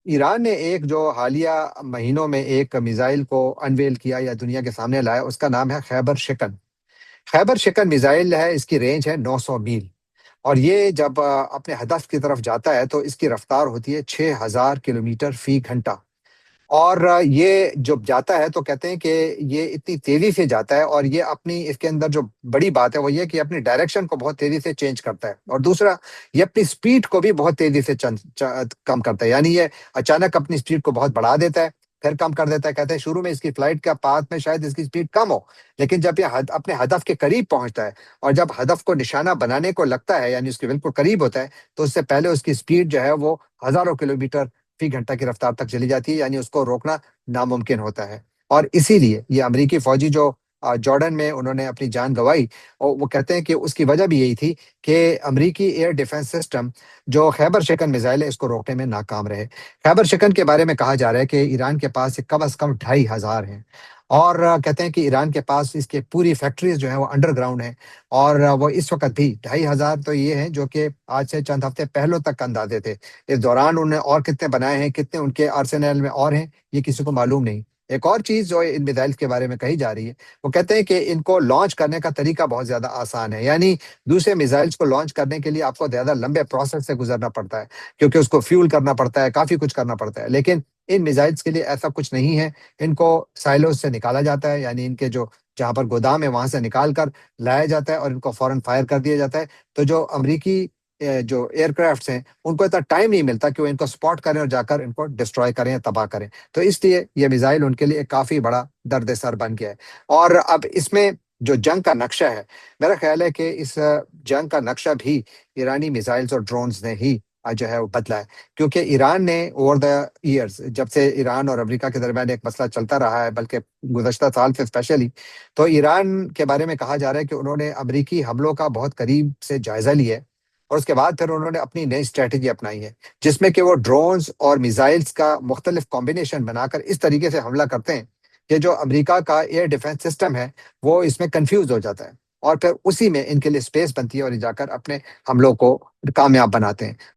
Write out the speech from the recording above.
ایران نے ایک جو حالیہ مہینوں میں ایک میزائل کو انویل کیا یا دنیا کے سامنے لایا، اس کا نام ہے خیبر شکن۔ خیبر شکن میزائل ہے، اس کی رینج ہے 900 میل، اور یہ جب اپنے ہدف کی طرف جاتا ہے تو اس کی رفتار ہوتی ہے 6000 کلومیٹر فی گھنٹہ۔ اور یہ جب جاتا ہے تو کہتے ہیں کہ یہ اتنی تیزی سے جاتا ہے، اور یہ اپنی اس کے اندر جو بڑی بات ہے وہ یہ کہ اپنی ڈائریکشن کو بہت تیزی سے چینج کرتا ہے، اور دوسرا یہ اپنی سپیڈ کو بھی بہت تیزی سے کم کرتا ہے، یعنی یہ اچانک اپنی سپیڈ کو بہت بڑھا دیتا ہے، پھر کم کر دیتا ہے۔ کہتے ہیں شروع میں اس کی فلائٹ کا پاتھ میں شاید اس کی سپیڈ کم ہو، لیکن جب یہ اپنے ہدف کے قریب پہنچتا ہے اور جب ہدف کو نشانہ بنانے کو لگتا ہے، یعنی اس کے بالکل قریب ہوتا ہے، تو اس سے پہلے اس کی سپیڈ جو ہے وہ ہزاروں کلومیٹر فی گھنٹہ کی رفتار تک چلی جاتی ہے، یعنی اس کو روکنا ناممکن ہوتا ہے۔ اور اسی لیے یہ امریکی فوجی جو جارڈن میں انہوں نے اپنی جان گنوائی، اور وہ کہتے ہیں کہ اس کی وجہ بھی یہی تھی کہ امریکی ایئر ڈیفنس سسٹم جو خیبر شکن میزائل ہے اس کو روکنے میں ناکام رہے۔ خیبر شکن کے بارے میں کہا جا رہا ہے کہ ایران کے پاس یہ کم از کم 2500 ہیں، اور کہتے ہیں کہ ایران کے پاس اس کے پوری فیکٹریز جو ہیں وہ انڈر گراؤنڈ ہیں، اور وہ اس وقت بھی 2500 تو یہ ہیں جو کہ آج سے چند ہفتے پہلوں تک کا اندازے تھے۔ اس دوران انہوں نے اور کتنے بنائے ہیں، کتنے ان کے آرسینل میں اور ہیں، یہ کسی کو معلوم نہیں۔ ایک اور چیز جو ان میزائلز کے بارے میں کہی جا رہی ہے، وہ کہتے ہیں کہ ان کو لانچ کرنے کا طریقہ بہت زیادہ آسان ہے، یعنی دوسرے میزائلز کو لانچ کرنے کے لیے آپ کو زیادہ لمبے پروسیس سے گزرنا پڑتا ہے، کیونکہ اس کو فیول کرنا پڑتا ہے، کافی کچھ کرنا پڑتا ہے، لیکن ان میزائلز کے لیے ایسا کچھ نہیں ہے۔ ان کو سائلوز سے نکالا جاتا ہے، یعنی ان کے جو جہاں پر گودام ہے وہاں سے نکال کر لایا جاتا ہے اور ان کو فوراً فائر کر دیا جاتا ہے۔ تو جو امریکی جو ایئر کرافٹس ہیں ان کو اتنا ٹائم نہیں ملتا کہ وہ ان کو سپاٹ کریں اور جا کر ان کو ڈسٹروائے کریں یا تباہ کریں، تو اس لیے یہ میزائل ان کے لیے ایک کافی بڑا درد سر بن گیا ہے۔ اور اب اس میں جو جنگ کا نقشہ ہے، میرا خیال ہے کہ اس جنگ کا نقشہ بھی ایرانی میزائلز اور ڈرونز نے ہی جو ہے وہ بدلا ہے، کیونکہ ایران نے اوور دا ایئرز، جب سے ایران اور امریکہ کے درمیان ایک مسئلہ چلتا رہا ہے، بلکہ گزشتہ سال سے اسپیشلی، تو ایران کے بارے میں کہا جا رہا ہے کہ انہوں نے امریکی حملوں کا بہت قریب سے جائزہ لیا ہے، اور اس کے بعد پھر انہوں نے اپنی نئی اسٹریٹجی اپنائی ہے، جس میں کہ وہ ڈرونز اور میزائلز کا مختلف کمبینیشن بنا کر اس طریقے سے حملہ کرتے ہیں کہ جو امریکہ کا ایئر ڈیفنس سسٹم ہے وہ اس میں کنفیوز ہو جاتا ہے، اور پھر اسی میں ان کے لیے اسپیس بنتی ہے اور یہ جا کر اپنے حملوں کو کامیاب بناتے ہیں۔